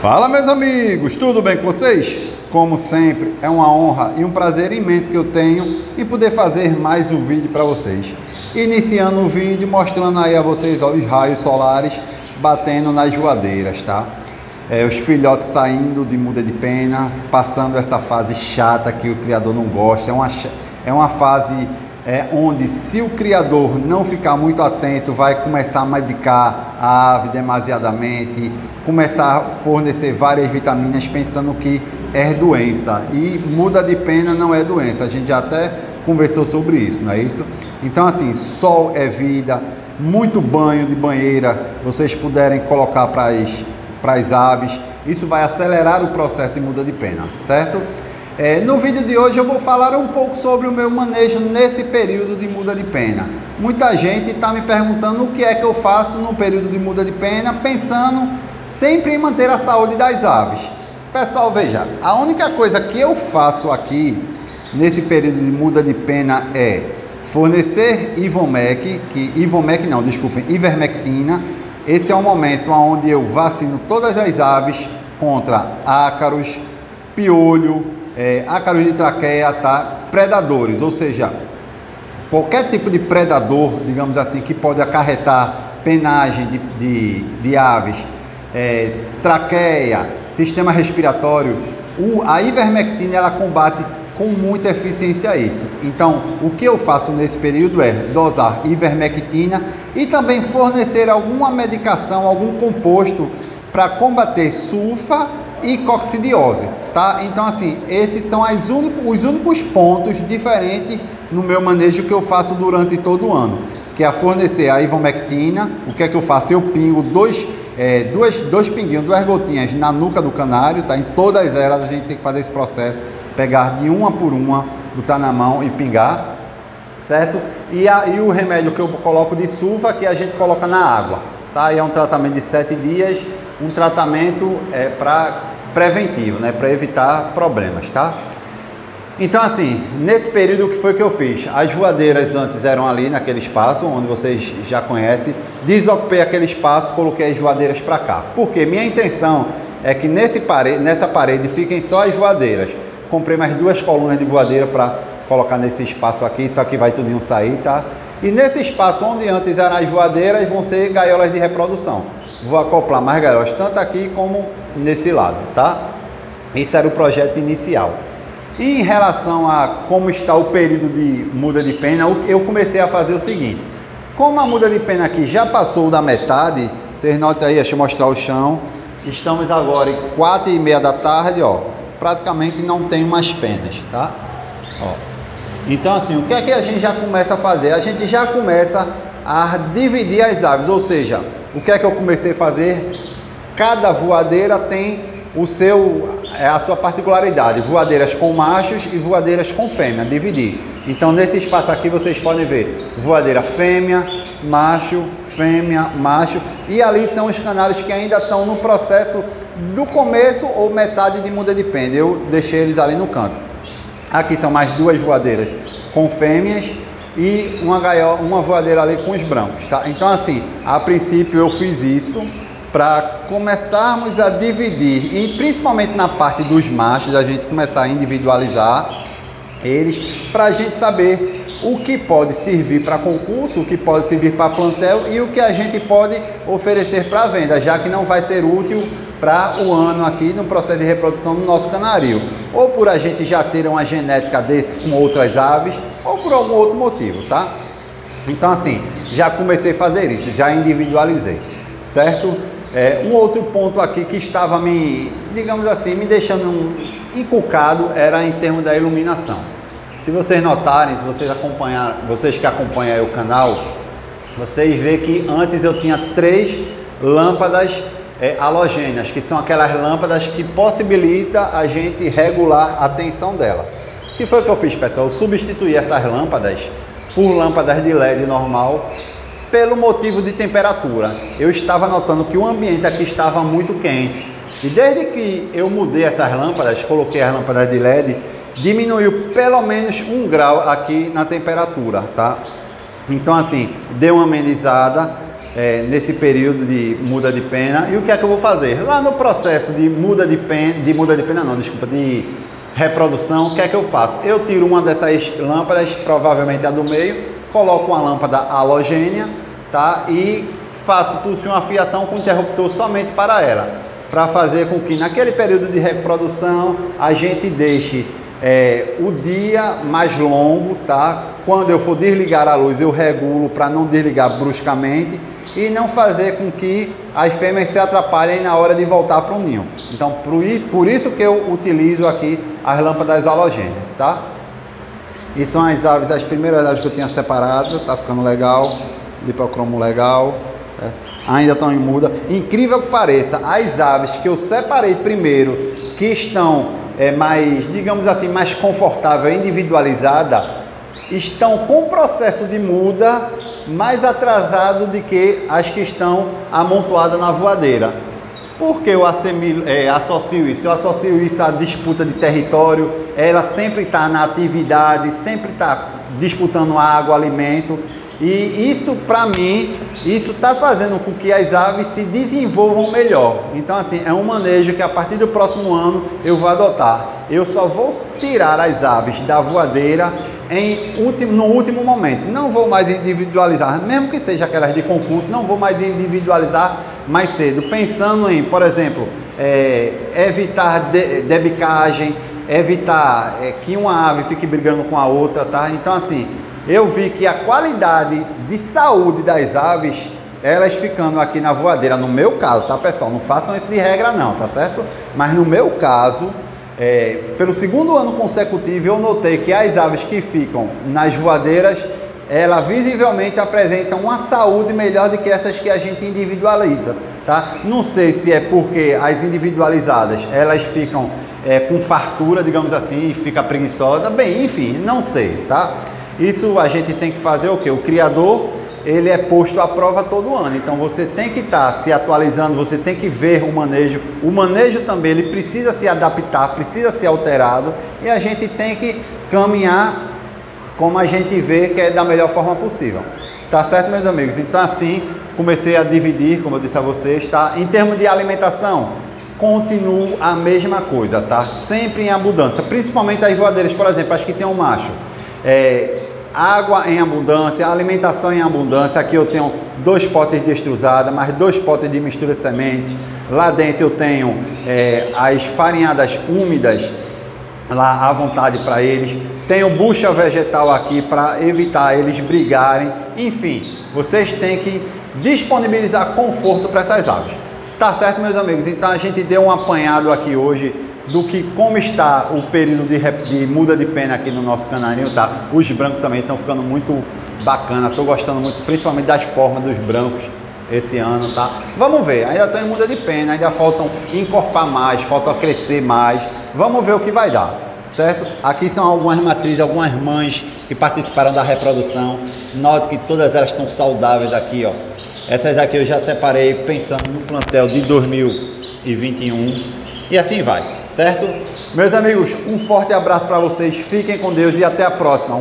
Fala, meus amigos, tudo bem com vocês? Como sempre, é uma honra e um prazer imenso que eu tenho em poder fazer mais um vídeo para vocês. Iniciando o vídeo mostrando aí a vocês os raios solares batendo nas voadeiras, tá? Os filhotes saindo de muda de pena, passando essa fase chata que o criador não gosta. É uma fase onde, se o criador não ficar muito atento, vai começar a medicar a ave demasiadamente, começar a fornecer várias vitaminas pensando que é doença, e muda de pena não é doença. A gente já até conversou sobre isso, não é isso? Então, assim, sol é vida, muito banho de banheira vocês puderem colocar para as aves, isso vai acelerar o processo de muda de pena, certo? No vídeo de hoje eu vou falar um pouco sobre o meu manejo nesse período de muda de pena. Muita gente está me perguntando o que é que eu faço no período de muda de pena, pensando sempre em manter a saúde das aves. Pessoal, veja, a única coisa que eu faço aqui nesse período de muda de pena é fornecer ivermectina. Esse é o momento onde eu vacino todas as aves contra ácaros, piolho, ácaros de traqueia, tá? Predadores, ou seja, qualquer tipo de predador, digamos assim, que pode acarretar penagem de aves, traqueia, sistema respiratório. A ivermectina ela combate com muita eficiência isso. Então, o que eu faço nesse período é dosar ivermectina e também fornecer alguma medicação, algum composto para combater sulfa e coccidiose, tá? Então, assim, esses são os únicos pontos diferentes no meu manejo que eu faço durante todo o ano, que é fornecer a ivermectina. O que é que eu faço? Eu pingo dois pinguinhos, 2 gotinhas na nuca do canário, tá? Em todas elas a gente tem que fazer esse processo, pegar de uma por uma, botar na mão e pingar, certo? E o remédio que eu coloco de sulfa, que a gente coloca na água, tá? E é um tratamento de 7 dias, um tratamento preventivo, né? Para evitar problemas, tá? Então, assim, nesse período, o que foi que eu fiz? As voadeiras antes eram ali naquele espaço, onde vocês já conhecem. Desocupei aquele espaço, coloquei as voadeiras para cá. Porque minha intenção é que nessa parede fiquem só as voadeiras. Comprei mais 2 colunas de voadeira para colocar nesse espaço aqui. Isso aqui vai tudinho sair, tá? E nesse espaço onde antes eram as voadeiras, vão ser gaiolas de reprodução. Vou acoplar mais gaiolas, tanto aqui como nesse lado, tá? Esse era o projeto inicial. E em relação a como está o período de muda de pena, eu comecei a fazer o seguinte. Como a muda de pena aqui já passou da metade, vocês notem aí, deixa eu mostrar o chão. Estamos agora em 4h30 da tarde, ó. Praticamente não tem mais penas, tá? Ó. Então, assim, o que é que a gente já começa a fazer? A gente já começa a dividir as aves, ou seja, o que é que eu comecei a fazer? Cada voadeira tem a sua particularidade, voadeiras com machos e voadeiras com fêmea, dividir. Então, nesse espaço aqui vocês podem ver voadeira fêmea, macho, e ali são os canários que ainda estão no processo do começo ou metade de muda de pena. Eu deixei eles ali no canto. Aqui são mais 2 voadeiras com fêmeas e uma voadeira ali com os brancos, tá? Então, assim, a princípio eu fiz isso para começarmos a dividir, e principalmente na parte dos machos, a gente começar a individualizar eles, para a gente saber o que pode servir para concurso, o que pode servir para plantel e o que a gente pode oferecer para venda, já que não vai ser útil para o ano aqui no processo de reprodução do nosso canaril, ou por a gente já ter uma genética desse com outras aves, ou por algum outro motivo, tá? Então, assim, já comecei a fazer isso, já individualizei, certo? Um outro ponto aqui que estava digamos assim, me deixando encucado era em termos da iluminação. Se vocês notarem, se vocês que acompanham o canal, vocês veem que antes eu tinha 3 lâmpadas halogêneas, que são aquelas lâmpadas que possibilitam a gente regular a tensão dela. O que foi que eu fiz, pessoal? Eu substituí essas lâmpadas por lâmpadas de LED normal, pelo motivo de temperatura. Eu estava notando que o ambiente aqui estava muito quente, e desde que eu mudei essas lâmpadas, coloquei as lâmpadas de LED, diminuiu pelo menos 1 grau aqui na temperatura, tá? Então, assim, deu uma amenizada, nesse período de muda de pena. E o que é que eu vou fazer? Lá no processo de reprodução, o que é que eu faço? Eu tiro uma dessas lâmpadas, provavelmente a do meio, coloco uma lâmpada halogênia, tá? E faço uma fiação com interruptor somente para ela, para fazer com que naquele período de reprodução a gente deixe o dia mais longo, tá? Quando eu for desligar a luz, eu regulo para não desligar bruscamente e não fazer com que as fêmeas se atrapalhem na hora de voltar para o ninho. Então, por isso que eu utilizo aqui as lâmpadas halogênicas, tá? E são as primeiras aves que eu tinha separado, tá ficando legal, lipocromo legal, ainda estão em muda. Incrível que pareça, as aves que eu separei primeiro, que estão mais, digamos assim, mais confortável, individualizada, estão com processo de muda mais atrasado do que as que estão amontoadas na voadeira. Por que eu associo isso? Eu associo isso à disputa de território. Ela sempre está na atividade, sempre está disputando água, alimento. E isso, para mim, isso está fazendo com que as aves se desenvolvam melhor. Então, assim, é um manejo que a partir do próximo ano eu vou adotar. Eu só vou tirar as aves da voadeira no último momento. Não vou mais individualizar, mesmo que seja aquelas de concurso, não vou mais individualizar mais cedo. Pensando em, por exemplo, evitar debicagem, evitar que uma ave fique brigando com a outra, tá? Então, assim, eu vi que a qualidade de saúde das aves, elas ficando aqui na voadeira, no meu caso, tá, pessoal? Não façam isso de regra não, tá certo? Mas no meu caso, pelo segundo ano consecutivo, eu notei que as aves que ficam nas voadeiras, elas visivelmente apresentam uma saúde melhor do que essas que a gente individualiza, tá? Não sei se é porque as individualizadas, elas ficam com fartura, digamos assim, e fica preguiçosa. Bem, enfim, não sei, tá? Isso a gente tem que fazer o quê? O criador, ele é posto à prova todo ano, então você tem que estar se atualizando, você tem que ver o manejo também, ele precisa se adaptar, precisa ser alterado, e a gente tem que caminhar como a gente vê que é da melhor forma possível. Tá certo, meus amigos? Então, assim, comecei a dividir, como eu disse a vocês, tá? Em termos de alimentação, continuo a mesma coisa, tá? Sempre em abundância, principalmente as voadeiras, por exemplo, as que tem um macho. Água em abundância, alimentação em abundância. Aqui eu tenho 2 potes de extrusada, mais 2 potes de mistura de semente. Lá dentro eu tenho as farinhadas úmidas lá à vontade para eles. Tenho bucha vegetal aqui para evitar eles brigarem. Enfim, vocês têm que disponibilizar conforto para essas aves. Tá certo, meus amigos? Então a gente deu um apanhado aqui hoje como está o período de muda de pena aqui no nosso canarinho, tá? Os brancos também estão ficando muito bacana, estou gostando muito, principalmente das formas dos brancos esse ano, tá? Vamos ver, ainda estão em muda de pena, ainda faltam encorpar mais, falta crescer mais, vamos ver o que vai dar, certo? Aqui são algumas matrizes, algumas mães que participaram da reprodução. Note que todas elas estão saudáveis aqui, ó. Essas aqui eu já separei pensando no plantel de 2021 e assim vai, certo? Meus amigos, um forte abraço para vocês, fiquem com Deus e até a próxima.